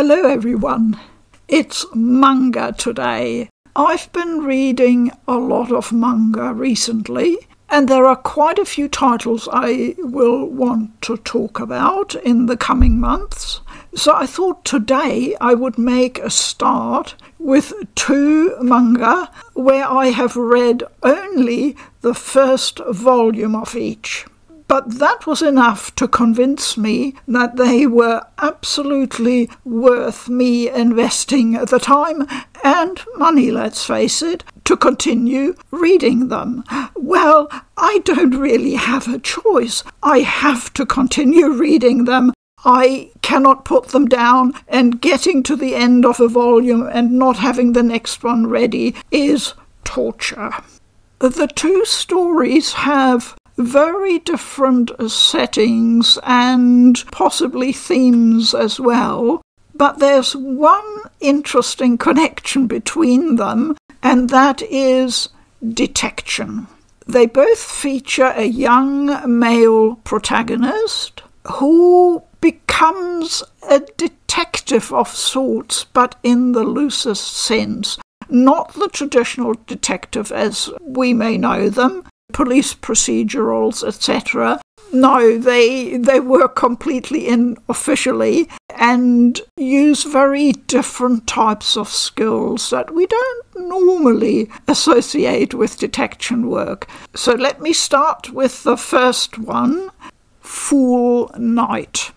Hello everyone, it's Manga today. I've been reading a lot of manga recently, and there are quite a few titles I will want to talk about in the coming months. So I thought today I would make a start with 2 manga where I have read only the first volume of each. But that was enough to convince me that they were absolutely worth me investing the time and money, let's face it, to continue reading them. Well, I don't really have a choice. I have to continue reading them. I cannot put them down, and getting to the end of a volume and not having the next one ready is torture. The 2 stories have very different settings and possibly themes as well, but there's one interesting connection between them, and that is detection. They both feature a young male protagonist who becomes a detective of sorts, but in the loosest sense. Not the traditional detective as we may know them, police procedurals, etc. No, they work completely unofficially and use very different types of skills that we don't normally associate with detection work. So let me start with the first one, Fool Knight.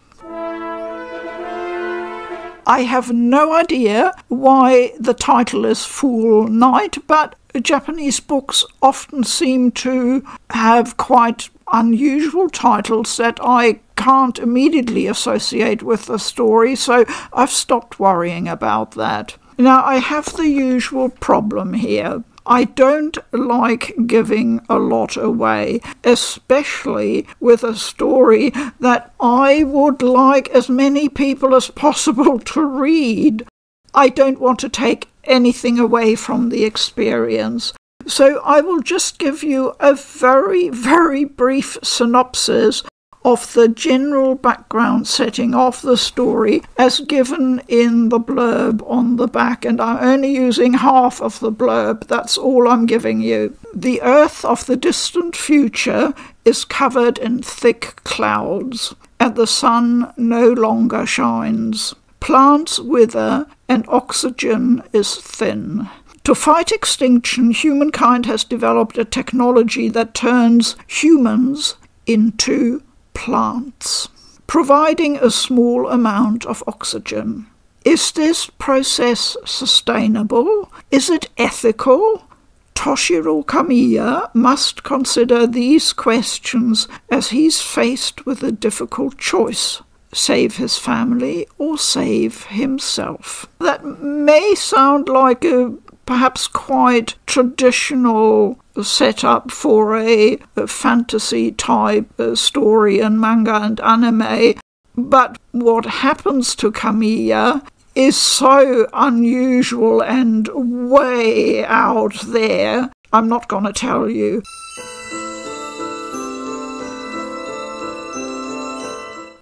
I have no idea why the title is Fool Knight, but Japanese books often seem to have quite unusual titles that I can't immediately associate with the story, so I've stopped worrying about that. Now, I have the usual problem here. I don't like giving a lot away, especially with a story that I would like as many people as possible to read. I don't want to take anything away from the experience. So I will just give you a very, very brief synopsis of the general background setting of the story as given in the blurb on the back, and I'm only using half of the blurb, that's all I'm giving you. The Earth of the distant future is covered in thick clouds, and the sun no longer shines. Plants wither and oxygen is thin. To fight extinction, humankind has developed a technology that turns humans into plants, providing a small amount of oxygen. Is this process sustainable? Is it ethical? Toshiro Kamiya must consider these questions as he's faced with a difficult choice: save his family or save himself. That may sound like a perhaps quite traditional setup for a fantasy type story in manga and anime, but what happens to Kamiya is so unusual and way out there, I'm not going to tell you.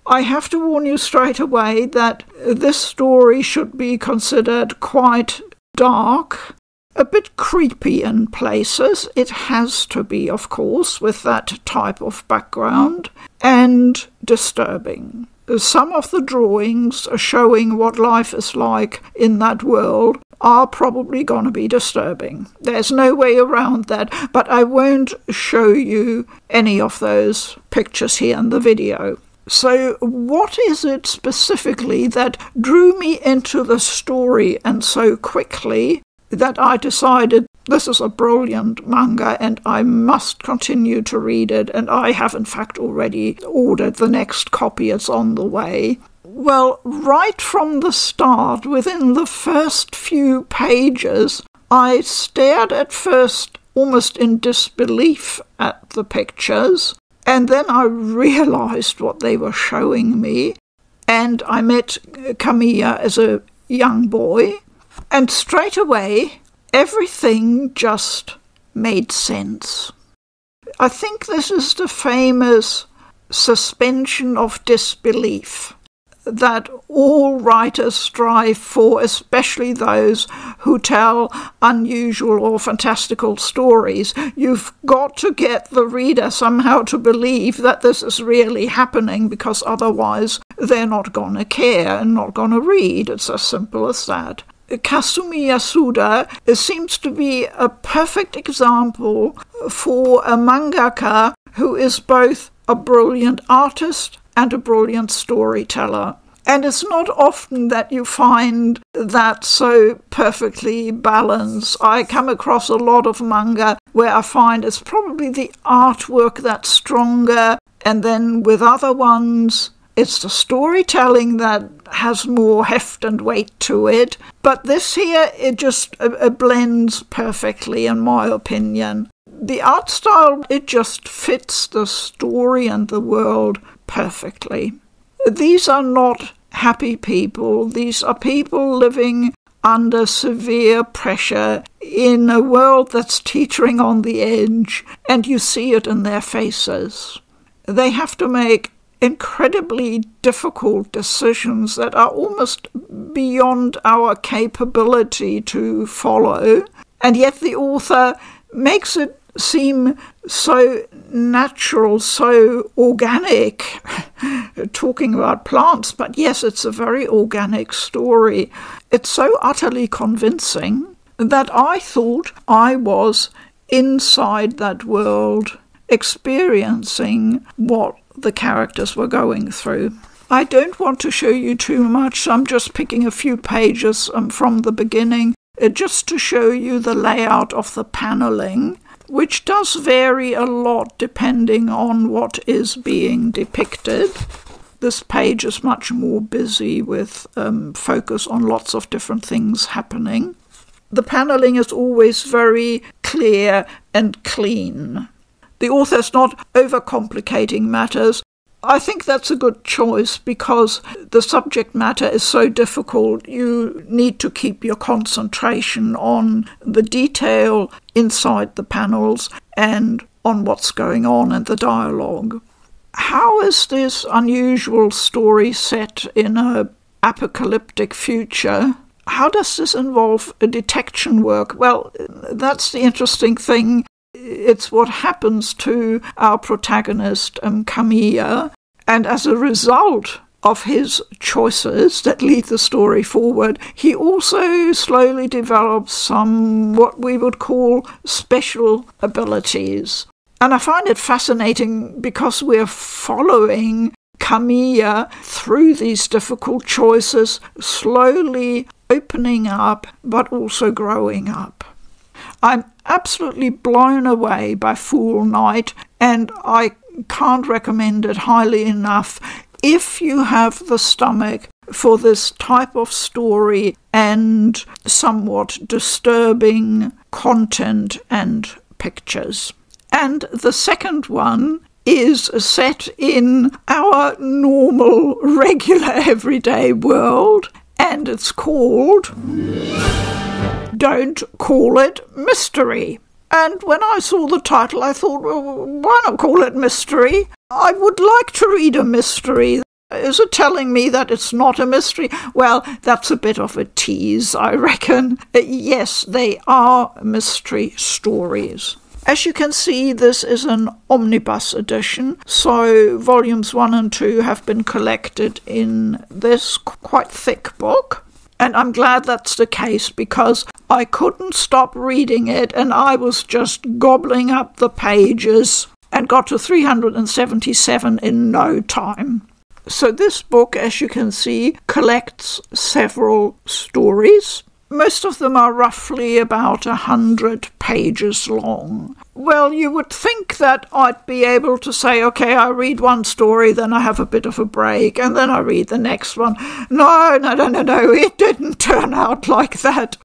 I have to warn you straight away that this story should be considered quite dark, a bit creepy in places. It has to be, of course, with that type of background, and disturbing. Some of the drawings showing what life is like in that world are probably going to be disturbing. There's no way around that, but I won't show you any of those pictures here in the video. So what is it specifically that drew me into the story and so quickly that I decided this is a brilliant manga and I must continue to read it, and I have in fact already ordered the next copy, it's on the way? Well, right from the start, within the first few pages, I stared at first almost in disbelief at the pictures, and then I realized what they were showing me, and I met Kamiya as a young boy, and straight away everything just made sense. I think this is the famous suspension of disbelief. that all writers strive for, especially those who tell unusual or fantastical stories. You've got to get the reader somehow to believe that this is really happening, because otherwise they're not going to care and not going to read. It's as simple as that. Kasumi Yasuda seems to be a perfect example for a mangaka who is both a brilliant artist and a brilliant storyteller. And it's not often that you find that so perfectly balanced. I come across a lot of manga where I find it's probably the artwork that's stronger, and then with other ones, it's the storytelling that has more heft and weight to it. But this here, it just blends perfectly, in my opinion. The art style, it just fits the story and the world perfectly. These are not happy people. These are people living under severe pressure in a world that's teetering on the edge, and you see it in their faces. They have to make incredibly difficult decisions that are almost beyond our capability to follow, and yet the author makes it seem so natural, so organic, talking about plants, but yes, it's a very organic story. It's so utterly convincing that I thought I was inside that world, experiencing what the characters were going through. I don't want to show you too much, so I'm just picking a few pages from the beginning, just to show you the layout of the paneling, which does vary a lot depending on what is being depicted. This page is much more busy with focus on lots of different things happening. The paneling is always very clear and clean. The author's not overcomplicating matters. I think that's a good choice because the subject matter is so difficult. You need to keep your concentration on the detail inside the panels and on what's going on in the dialogue. How is this unusual story set in an apocalyptic future? How does this involve detection work? Well, that's the interesting thing. It's what happens to our protagonist, Kamiya, and as a result of his choices that lead the story forward, he also slowly develops some what we would call special abilities. And I find it fascinating because we're following Kamiya through these difficult choices, slowly opening up, but also growing up. I'm absolutely blown away by Fool Knight, and I can't recommend it highly enough if you have the stomach for this type of story and somewhat disturbing content and pictures. And the second one is set in our normal, regular, everyday world, and it's called Don't Call It Mystery. And when I saw the title, I thought, well, why not call it mystery? I would like to read a mystery. Is it telling me that it's not a mystery? Well, that's a bit of a tease, I reckon. Yes, they are mystery stories. As you can see, this is an omnibus edition, so volumes 1 and 2 have been collected in this quite thick book. And I'm glad that's the case because I couldn't stop reading it and I was just gobbling up the pages and got to 377 in no time. So this book, as you can see, collects several stories. Most of them are roughly about 100 pages long. Well, you would think that I'd be able to say, okay, I read one story, then I have a bit of a break, and then I read the next one. No, it didn't turn out like that.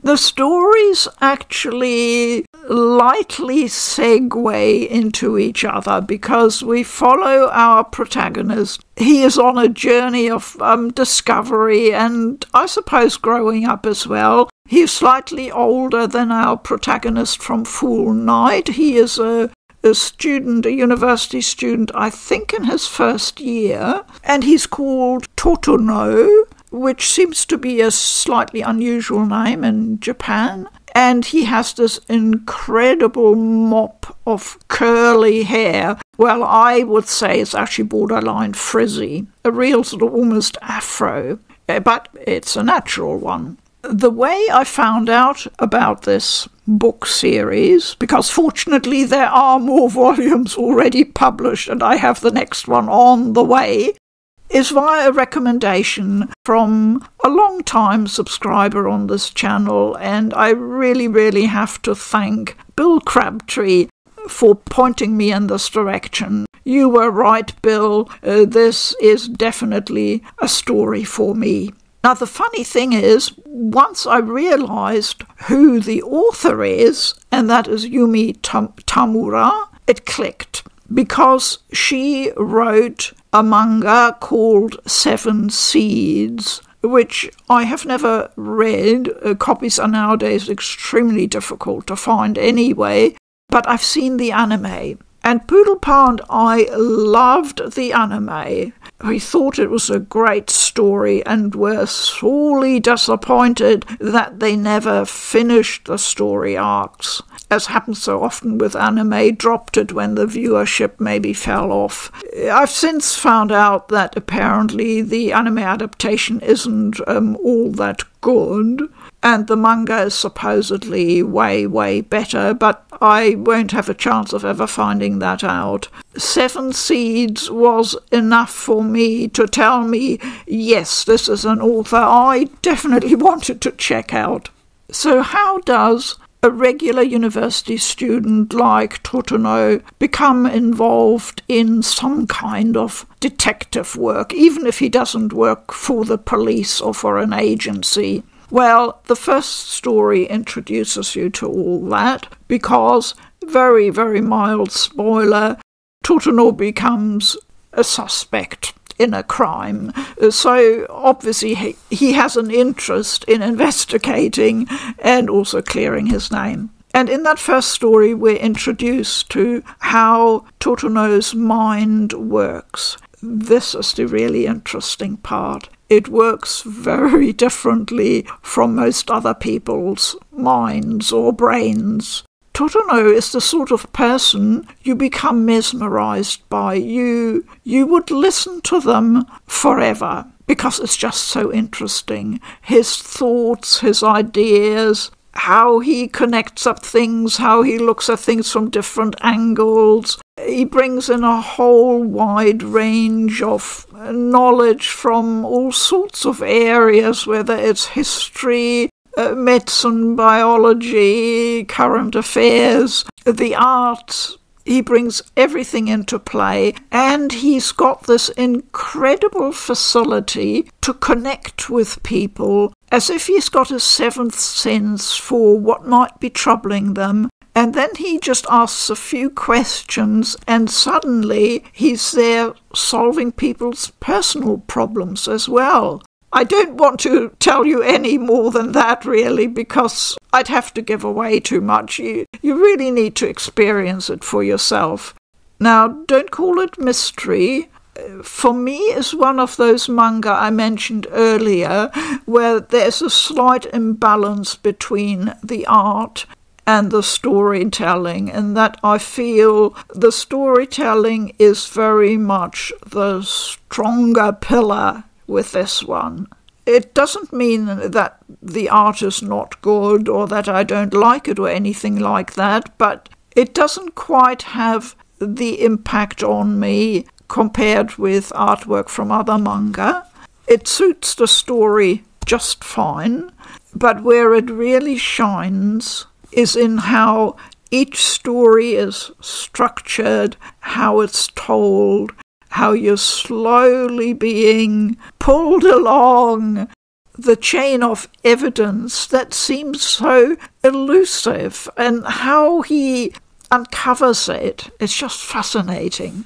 The stories actually lightly segue into each other because we follow our protagonist. He is on a journey of discovery and I suppose growing up as well. He is slightly older than our protagonist from Fool Knight. He is a a university student, I think in his first year, and he's called Totono, which seems to be a slightly unusual name in Japan. And he has this incredible mop of curly hair. Well, I would say it's actually borderline frizzy, a real sort of almost afro, but it's a natural one. The way I found out about this book series, because fortunately there are more volumes already published and I have the next one on the way, is via a recommendation from a long-time subscriber on this channel, and I really, really have to thank Bill Crabtree for pointing me in this direction. You were right, Bill. This is definitely a story for me. Now, the funny thing is, once I realised who the author is, and that is Yumi Tamura, it clicked, because she wrote a manga called 7 Seeds, which I have never read. Copies are nowadays extremely difficult to find anyway, but I've seen the anime. And Poodle and I loved the anime. We thought it was a great story and were sorely disappointed that they never finished the story arcs. As happens so often with anime, dropped it when the viewership maybe fell off. I've since found out that apparently the anime adaptation isn't all that good, and the manga is supposedly way, way better, but I won't have a chance of ever finding that out. 7 Seeds was enough for me to tell me, yes, this is an author I definitely wanted to check out. So how does a regular university student like Totono become involved in some kind of detective work, even if he doesn't work for the police or for an agency? Well, the first story introduces you to all that, because, very, very mild spoiler, Totono becomes a suspect in a crime. So obviously he has an interest in investigating and also clearing his name. And in that first story we're introduced to how Totono's mind works. This is the really interesting part. It works very differently from most other people's minds or brains. Totono is the sort of person you become mesmerised by. You would listen to them forever because it's just so interesting. His thoughts, his ideas, how he connects up things, how he looks at things from different angles. He brings in a whole wide range of knowledge from all sorts of areas, whether it's history, medicine, biology, current affairs, the arts. He brings everything into play, and he's got this incredible facility to connect with people, as if he's got a seventh sense for what might be troubling them. And then he just asks a few questions, and suddenly he's there solving people's personal problems as well. I don't want to tell you any more than that, really, because I'd have to give away too much. You really need to experience it for yourself. Now, don't call it mystery. For me, it's one of those manga I mentioned earlier, where there's a slight imbalance between the art and the storytelling, and that I feel the storytelling is very much the stronger pillar with this one. It doesn't mean that the art is not good or that I don't like it or anything like that, but it doesn't quite have the impact on me compared with artwork from other manga. It suits the story just fine, but where it really shines is in how each story is structured, how it's told, how you're slowly being pulled along the chain of evidence that seems so elusive, and how he uncovers it. It's just fascinating.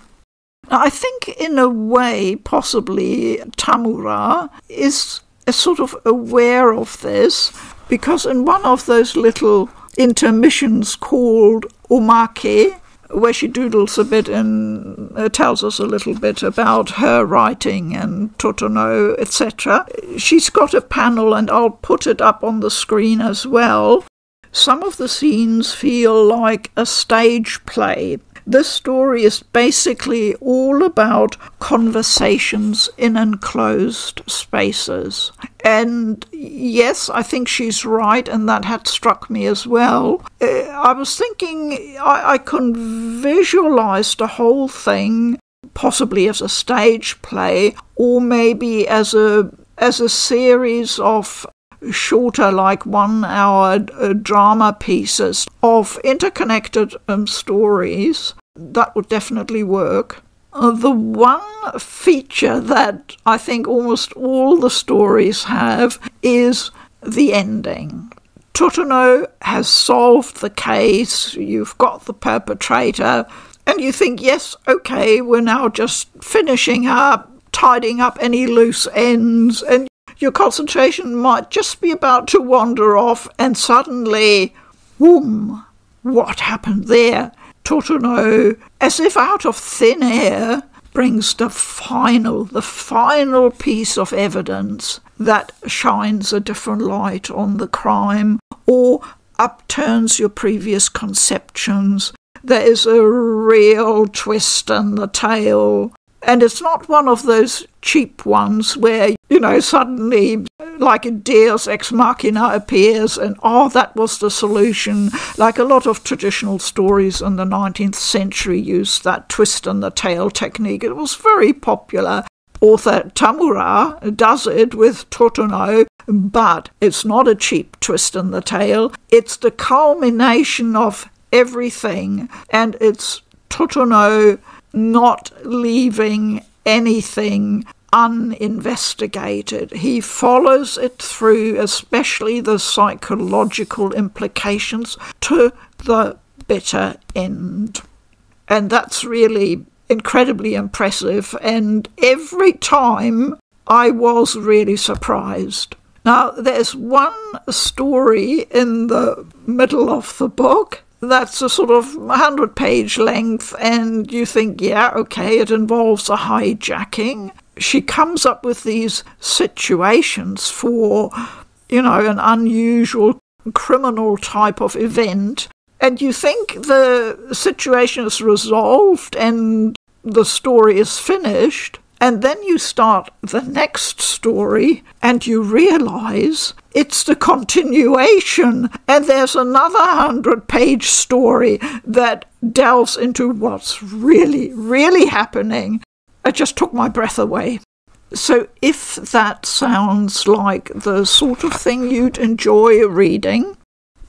Now, I think in a way, possibly, Tamura is sort of aware of this, because in one of those little intermissions called omake, where she doodles a bit and tells us a little bit about her writing and Totono, etc. She's got a panel, and I'll put it up on the screen as well. Some of the scenes feel like a stage play. This story is basically all about conversations in enclosed spaces. And yes, I think she's right, and that had struck me as well. I was thinking I can visualise the whole thing possibly as a stage play, or maybe as a series of shorter, like 1 hour drama pieces of interconnected stories. That would definitely work. The one feature that I think almost all the stories have is the ending. Totono has solved the case, you've got the perpetrator, and you think, yes, okay, we're now just finishing up, tidying up any loose ends, and your concentration might just be about to wander off, and suddenly, whoom, what happened there? Totono, as if out of thin air, brings the final piece of evidence that shines a different light on the crime or upturns your previous conceptions. There is a real twist in the tale. And it's not one of those cheap ones where, suddenly, like a deus ex machina appears and, that was the solution. Like a lot of traditional stories in the 19th century used that twist in the tail technique. It was very popular. Author Tamura does it with Totono, but it's not a cheap twist in the tail. It's the culmination of everything, and it's Totono not leaving anything uninvestigated. He follows it through, especially the psychological implications, to the bitter end. And that's really incredibly impressive, and every time I was really surprised. Now, there's one story in the middle of the book that's a sort of 100-page length, and you think, yeah, okay, it involves a hijacking. She comes up with these situations for, an unusual criminal type of event, and you think the situation is resolved and the story is finished, and then you start the next story and you realise it's the continuation, and there's another 100-page story that delves into what's really, really happening. It just took my breath away. So if that sounds like the sort of thing you'd enjoy reading,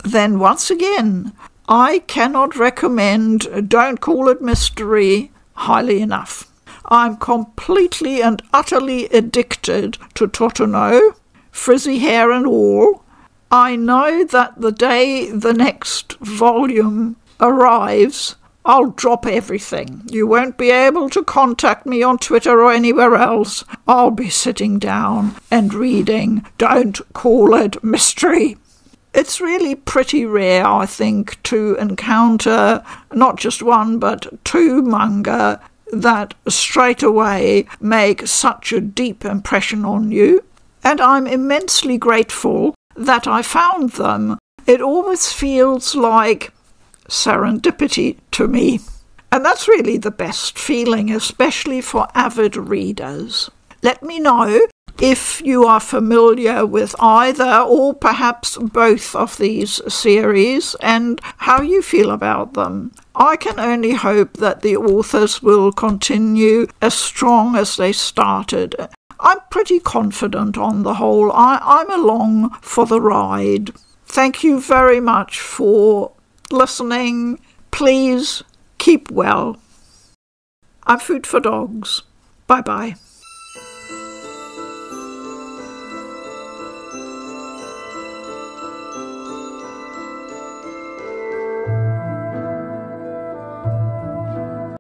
then once again, I cannot recommend Don't Call It Mystery highly enough. I'm completely and utterly addicted to Totono, frizzy hair and all. I know that the day the next volume arrives, I'll drop everything. You won't be able to contact me on Twitter or anywhere else. I'll be sitting down and reading Don't Call It Mystery. It's really pretty rare, I think, to encounter not just one but two manga that straight away make such a deep impression on you. And I'm immensely grateful that I found them. It always feels like serendipity to me. And that's really the best feeling, especially for avid readers. Let me know if you are familiar with either or perhaps both of these series and how you feel about them. I can only hope that the authors will continue as strong as they started. I'm pretty confident on the whole. I'm along for the ride. Thank you very much for listening. Please keep well. I'm Food for Dogs. Bye-bye.